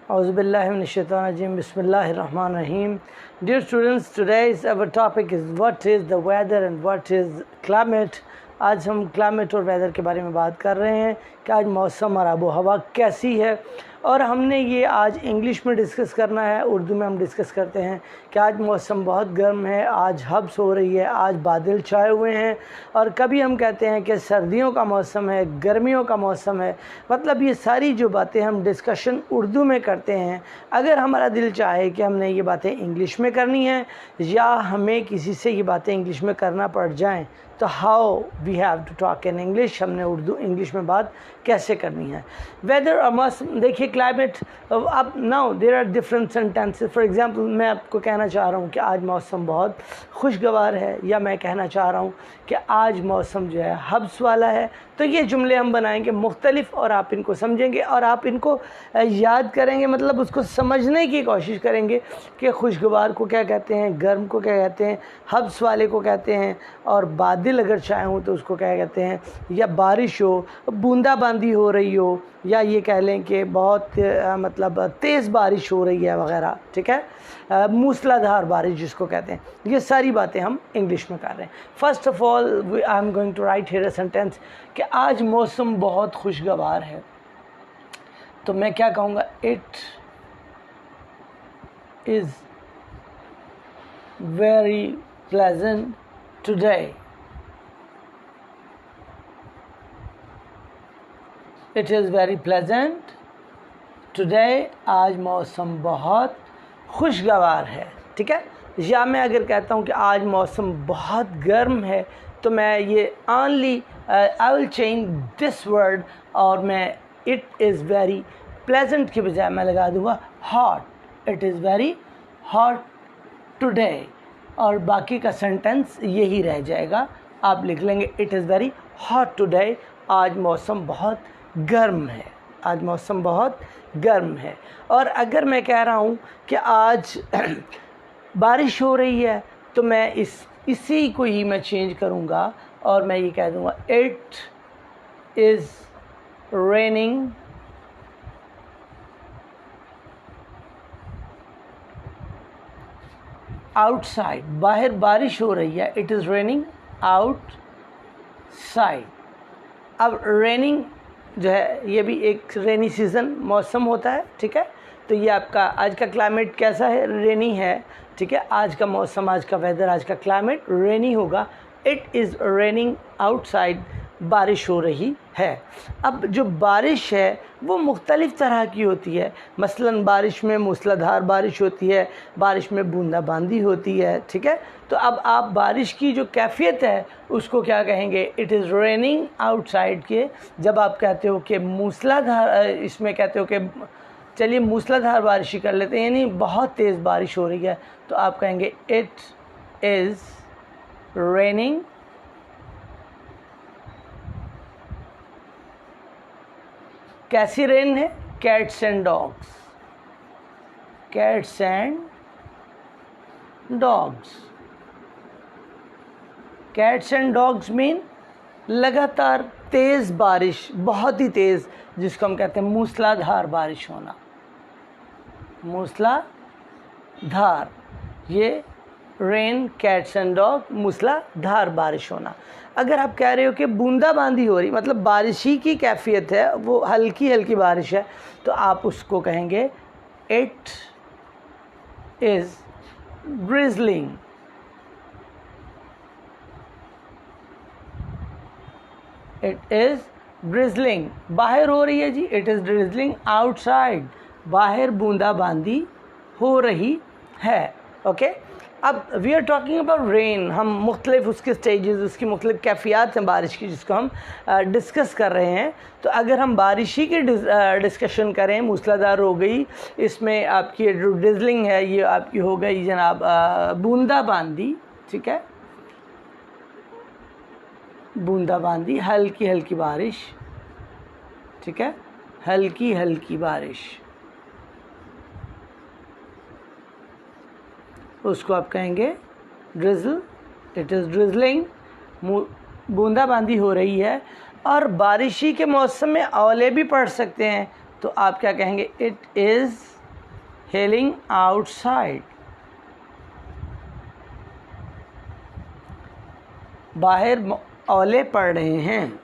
Auzubillahiminash-shaytanir-rajim. Bismillahir-rahmanir-rahim. Dear students, today's our topic is what is the weather and what is climate. आज हम climate और weather के बारे में बात कर रहे हैं कि आज मौसम और आबो हवा कैसी है, और हमने ये आज इंग्लिश में डिस्कस करना है। उर्दू में हम डिस्कस करते हैं कि आज मौसम बहुत गर्म है, आज हब्स हो रही है, आज बादल छाए हुए हैं, और कभी हम कहते हैं कि सर्दियों का मौसम है, गर्मियों का मौसम है। मतलब ये सारी जो बातें हम डिस्कशन उर्दू में करते हैं, अगर हमारा दिल चाहे कि हमने ये बातें इंग्लिश में करनी है या हमें किसी से ये बातें इंग्लिश में करना पड़ जाएं, तो how we have to talk in English, हमने उर्दू इंग्लिश में बात कैसे करनी है। वेदर और मौसम, देखिए क्लाइमेट, अब now there are different sentences. For example, मैं आपको कहना चाह रहा हूँ कि आज मौसम बहुत खुशगवार है, या मैं कहना चाह रहा हूँ कि आज मौसम जो है हब्स वाला है। तो ये जुमले हम बनाएंगे मुख्तलिफ, और आप इनको समझेंगे और आप इनको याद करेंगे, मतलब उसको समझने की कोशिश करेंगे कि खुशगवार को क्या कहते हैं, गर्म को क्या कहते हैं, हब्स वाले को कहते हैं, और बादल अगर चाहे हो तो उसको क्या कहते हैं, या बारिश हो, बूंदाबांदी हो रही हो, या ये कह लें कि बहुत मतलब तेज़ बारिश हो रही है वगैरह, ठीक है, मूसलाधार बारिश जिसको कहते हैं। ये सारी बातें हम इंग्लिश में कर रहे हैं। First of all I am going to write here a sentence कि आज मौसम बहुत खुशगवार है। तो मैं क्या कहूँगा, it is very pleasant today. It is very pleasant today. आज मौसम बहुत खुशगवार है, ठीक है। या मैं अगर कहता हूँ कि आज मौसम बहुत गर्म है, तो मैं ये only I will change this word, और मैं इट इज़ वेरी प्लेजेंट के बजाय मैं लगा दूँगा hot. It is very hot today, और बाकी का सेंटेंस यही रह जाएगा। आप लिख लेंगे it is very hot today. आज मौसम बहुत गर्म है, आज मौसम बहुत गर्म है। और अगर मैं कह रहा हूँ कि आज बारिश हो रही है, तो मैं इसी को ही मैं चेंज करूँगा, और मैं ये कह दूँगा इट इज़ रेनिंग आउटसाइड। बाहर बारिश हो रही है, इट इज़ रेनिंग आउटसाइड। अब रेनिंग जो है, ये भी एक रेनी सीज़न मौसम होता है, ठीक है। तो ये आपका आज का क्लाइमेट कैसा है, रेनी है, ठीक है। आज का मौसम, आज का वेदर, आज का क्लाइमेट रेनी होगा। इट इज़ रेनिंग आउटसाइड, बारिश हो रही है। अब जो बारिश है वो मुख्तलिफ़ तरह की होती है। मसलन बारिश में मूसलाधार बारिश होती है, बारिश में बूंदाबांदी होती है, ठीक है। तो अब आप बारिश की जो कैफियत है उसको क्या कहेंगे, इट इज़ रेनिंग आउटसाइड के। जब आप कहते हो कि मूसलाधार, इसमें कहते हो कि चलिए मूसलाधार बारिश ही कर लेते हैं, यानी बहुत तेज़ बारिश हो रही है, तो आप कहेंगे इट इज़ रेनिंग कैसी रेन है, cats and dogs. Cats and dogs. Cats and dogs mean लगातार तेज़ बारिश, बहुत ही तेज़, जिसको हम कहते हैं मूसलाधार बारिश होना। मूसलाधार, ये रेन, कैट्स एंड डॉग, मूसलाधार बारिश होना। अगर आप कह रहे हो कि बूंदाबांदी हो रही, मतलब बारिश ही की कैफियत है, वो हल्की हल्की बारिश है, तो आप उसको कहेंगे it is drizzling. It is drizzling, बाहर हो रही है जी, इट इज़ ड्रिजलिंग आउटसाइड, बाहर बूंदाबांदी हो रही है, ओके। अब we are talking about rain. हम मुख्तलिफ उसके स्टेजेस, उसकी मुख्तलिफ कैफियत हैं बारिश की, जिसको हम डिस्कस कर रहे हैं। तो अगर हम बारिश ही की डिस्कशन करें, मूसलाधार हो गई, इसमें आपकी जो ड्रिजलिंग है ये आपकी हो गई जनाब बूंदाबांदी, ठीक है, बूंदाबांदी, हल्की हल्की बारिश, ठीक है, हल्की हल्की बारिश, उसको आप कहेंगे ड्रिजल। इट इज़ ड्रिजलिंग, बूंदाबांदी हो रही है। और बारिशी के मौसम में ओले भी पड़ सकते हैं, तो आप क्या कहेंगे, इट इज़ हेलिंग आउटसाइड, बाहर ओले पड़ रहे हैं।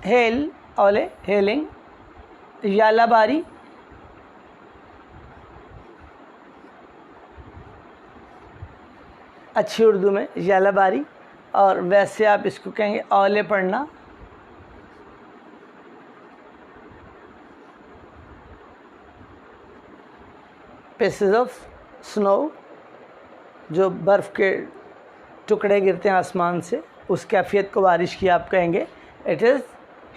हेल ओले, हेलिंग, यालाबारी, अच्छी उर्दू में यालाबारी, और वैसे आप इसको कहेंगे ओले पड़ना। पीसेस ऑफ स्नो, जो बर्फ़ के टुकड़े गिरते हैं आसमान से, उस कैफियत को बारिश की आप कहेंगे इट इज़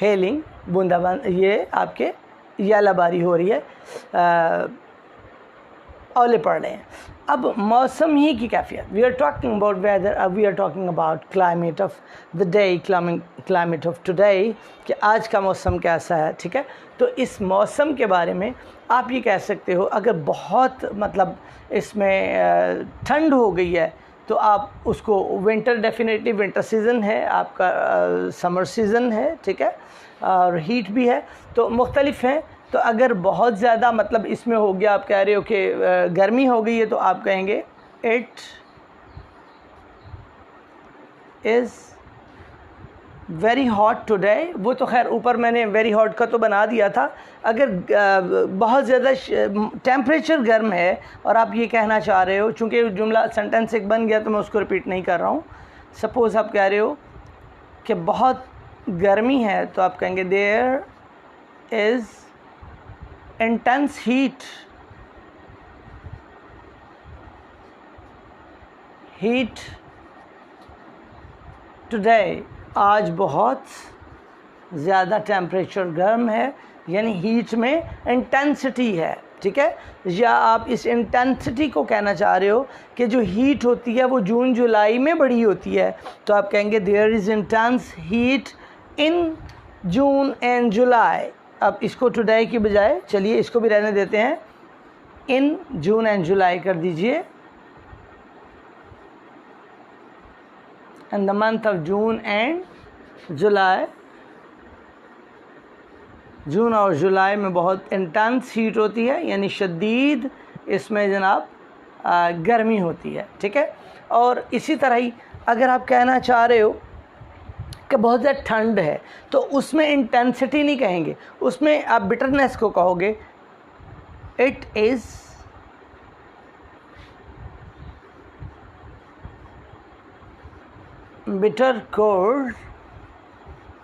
हेलिंग, बूंदाबांद। ये आपके यालाबारी हो रही है, ओले पड़ रहे हैं। अब मौसम ही की कैफियत, we are talking about weather, अब we are talking about climate of the day, climate of today, कि आज का मौसम कैसा है। ठीक है, तो इस मौसम के बारे में आप ये कह सकते हो, अगर बहुत मतलब इसमें ठंड हो गई है तो आप उसको विंटर, डेफिनेटली विंटर सीज़न है आपका, समर सीज़न है। ठीक है, और हीट भी है, तो मुख्तलिफ हैं। तो अगर बहुत ज़्यादा मतलब इसमें हो गया, आप कह रहे हो कि गर्मी हो गई है, तो आप कहेंगे it is very hot today. वो तो खैर ऊपर मैंने वेरी हॉट का तो बना दिया था। अगर बहुत ज़्यादा टेम्परेचर गर्म है और आप ये कहना चाह रहे हो, चूँकि जुमला सेंटेंस एक बन गया तो मैं उसको रिपीट नहीं कर रहा हूँ। सपोज़ आप कह रहे हो कि बहुत गर्मी है, तो आप कहेंगे there is intense heat, heat today, आज बहुत ज़्यादा टेम्परेचर गर्म है, यानी हीट में इंटेंसिटी है। ठीक है, या आप इस इंटेंसिटी को कहना चाह रहे हो कि जो हीट होती है वो जून जुलाई में बढ़ी होती है, तो आप कहेंगे there is intense heat in June and July. अब इसको टुडे की बजाय चलिए इसको भी रहने देते हैं, इन जून एंड जुलाई कर दीजिए। In the month of June and July, जून और जुलाई में बहुत इंटेंस हीट होती है, यानी शदीद इसमें जनाब गर्मी होती है। ठीक है, और इसी तरह ही अगर आप कहना चाह रहे हो कि बहुत ज़्यादा ठंड है, तो उसमें इंटेंसिटी नहीं कहेंगे, उसमें आप बिटरनेस को कहोगे it is bitter cold,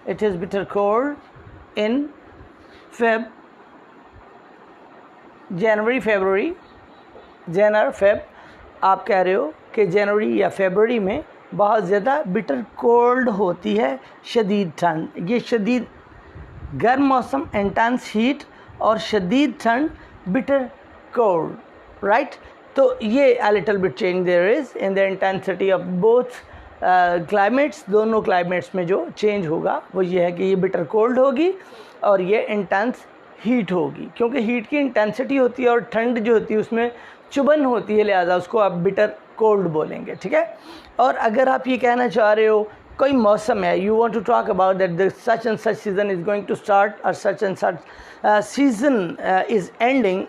it is bitter cold in January, February, January Feb, आप कह रहे हो कि जनवरी या फरवरी में बहुत ज़्यादा बिटर कोल्ड होती है, शदीद ठंड। ये शदीद गर्म मौसम, इंटेंस हीट, और शदीद ठंड, बिटर कोल्ड, राइट। तो ये a little bit change their is in the intensity of both climates. दोनों क्लाइमेट्स में जो चेंज होगा वो ये है कि ये बिटर कोल्ड होगी और ये इंटेंस हीट होगी, क्योंकि हीट की इंटेंसिटी होती है और ठंड जो होती है उसमें चुभन होती है, लिहाजा उसको आप बिटर कोल्ड बोलेंगे। ठीक है, और अगर आप ये कहना चाह रहे हो कोई मौसम है, you want to talk about that the such and such season is going to start और such and such season is ending,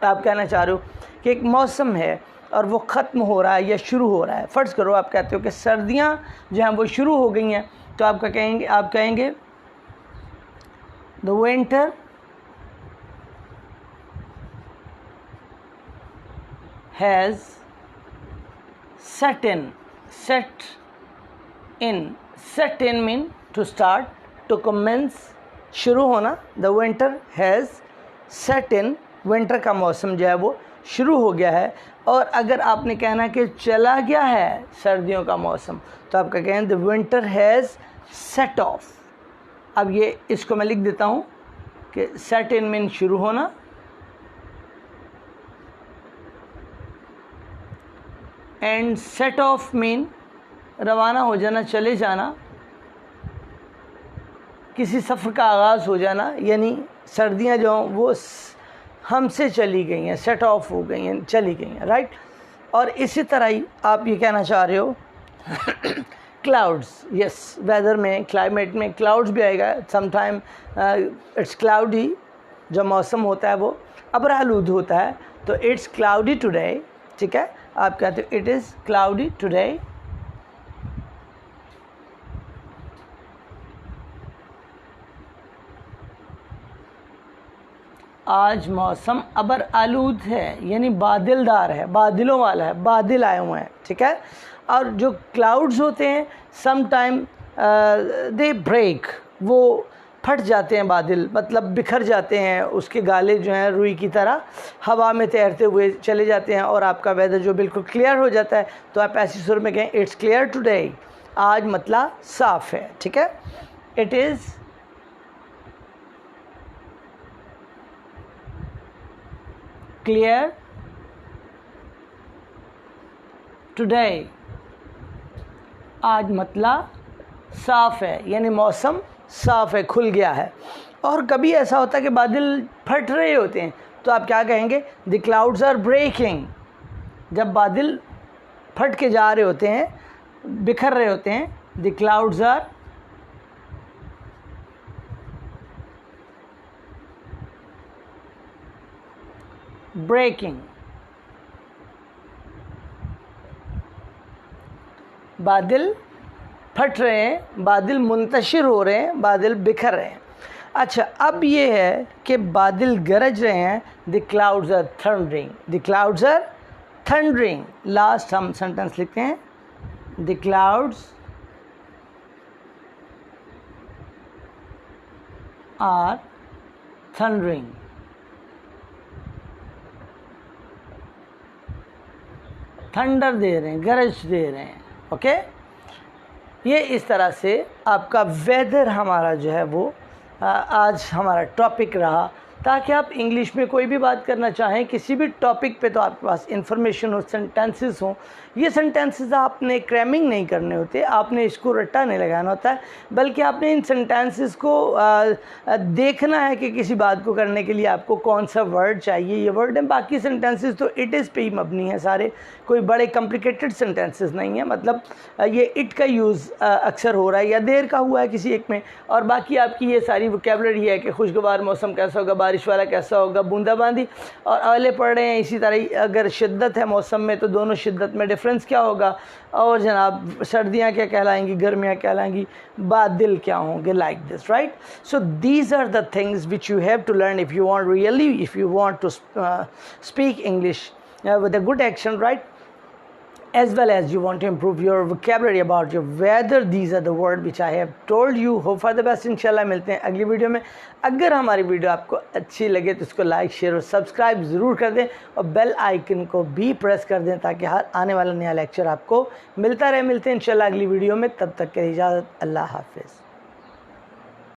आप कहना चाह रहे हो कि एक मौसम है और वो ख़त्म हो रहा है या शुरू हो रहा है। फ़र्ज़ करो आप कहते हो कि सर्दियाँ जो हैं वो शुरू हो गई हैं, तो आप कहेंगे the winter has set in mean to start, to commence, शुरू होना। The winter has set in, winter का मौसम जो है वो शुरू हो गया है। और अगर आपने कहना कि चला गया है सर्दियों का मौसम, तो आपका कहें the winter has set of. अब ये इसको मैं लिख देता हूँ कि सेट इन मीन शुरू होना, एंड सेट ऑफ मीन रवाना हो जाना, चले जाना, किसी सफ़र का आगाज़ हो जाना, यानी सर्दियाँ जो वो हमसे चली गई हैं, सेट ऑफ हो गई हैं, चली गई हैं, राइट। और इसी तरह ही आप ये कहना चाह रहे हो क्लाउड्स, यस, वेदर में, क्लाइमेट में क्लाउड्स भी आएगा। समटाइम इट्स क्लाउडी, जो मौसम होता है वो अबरालूद होता है। तो इट्स क्लाउडी टुडे, ठीक है, आप कहते हो इट इज़ क्लाउडी टुडे। आज मौसम अबर आलूद है, यानी बादलदार है, बादलों वाला है, बादल आए हुए हैं, ठीक है। और जो क्लाउड्स होते हैं सम टाइम दे ब्रेक, वो फट जाते हैं बादल, मतलब बिखर जाते हैं, उसके गाले जो हैं रुई की तरह हवा में तैरते हुए चले जाते हैं और आपका वेदर जो बिल्कुल क्लियर हो जाता है। तो आप ऐसी सुर में कहें इट्स क्लियर टुडे, आज मतलब साफ है, ठीक है। इट इज़ क्लियर टुडे, आज मतलब साफ़ है, यानी मौसम साफ़ है, खुल गया है। और कभी ऐसा होता है कि बादल फट रहे होते हैं, तो आप क्या कहेंगे, द क्लाउड्स आर ब्रेकिंग। जब बादल फट के जा रहे होते हैं, बिखर रहे होते हैं, द क्लाउड्स आर ब्रेकिंग। बादल फट रहे हैं, बादल मुंतशिर हो रहे हैं, बादल बिखर रहे हैं। अच्छा, अब ये है कि बादल गरज रहे हैं, the clouds are thundering, the clouds are thundering. Last हम सेंटेंस लिखते हैं, the clouds are thundering. Thunder दे रहे हैं, गरज दे रहे हैं, ओके। ये इस तरह से आपका वेदर हमारा जो है वो आज हमारा टॉपिक रहा, ताकि आप इंग्लिश में कोई भी बात करना चाहें किसी भी टॉपिक पे तो आपके पास इंफॉर्मेशन हो, सेंटेंसेस हो। ये सेंटेंसेस आपने क्रैमिंग नहीं करने होते, आपने इसको रट्टा नहीं लगाना होता है, बल्कि आपने इन सेंटेंसेस को देखना है कि किसी बात को करने के लिए आपको कौन सा वर्ड चाहिए। ये वर्ड है, बाकी सेंटेंसेस तो इट इज़ पे ही मबनी है सारे, कोई बड़े कॉम्प्लिकेटेड सेंटेंसेस नहीं है। मतलब ये इट का यूज़ अक्सर हो रहा है या देर का हुआ है किसी एक में, और बाकी आपकी ये सारी वोकैबुलरी है कि खुशगवार मौसम कैसा होगा, बारिश वाला कैसा होगा, बूंदाबांदी और आले पड़ रहे हैं। इसी तरह अगर शिद्दत है मौसम में तो दोनों शिद्दत में डिफरेंस क्या होगा, और जनाब सर्दियाँ क्या कहलाएंगी, गर्मियाँ कहलाएंगी, बादल क्या होंगे, like this, right. So these are the things which you have to learn if you want really, if you want to speak English with a good action, right? As well as you want to improve your vocabulary about your weather. These are the words which I have told you. Hope for the best. इंशाल्लाह मिलते हैं अगली video में। अगर हमारी video आपको अच्छी लगे तो इसको लाइक, शेयर और सब्सक्राइब ज़रूर कर दें, और बेल आइकन को भी प्रेस कर दें ताकि हर आने वाला नया लेक्चर आपको मिलता रहे। मिलते हैं इंशाल्लाह अगली वीडियो में, तब तक के इजाज़त, अल्लाह हाफिज़।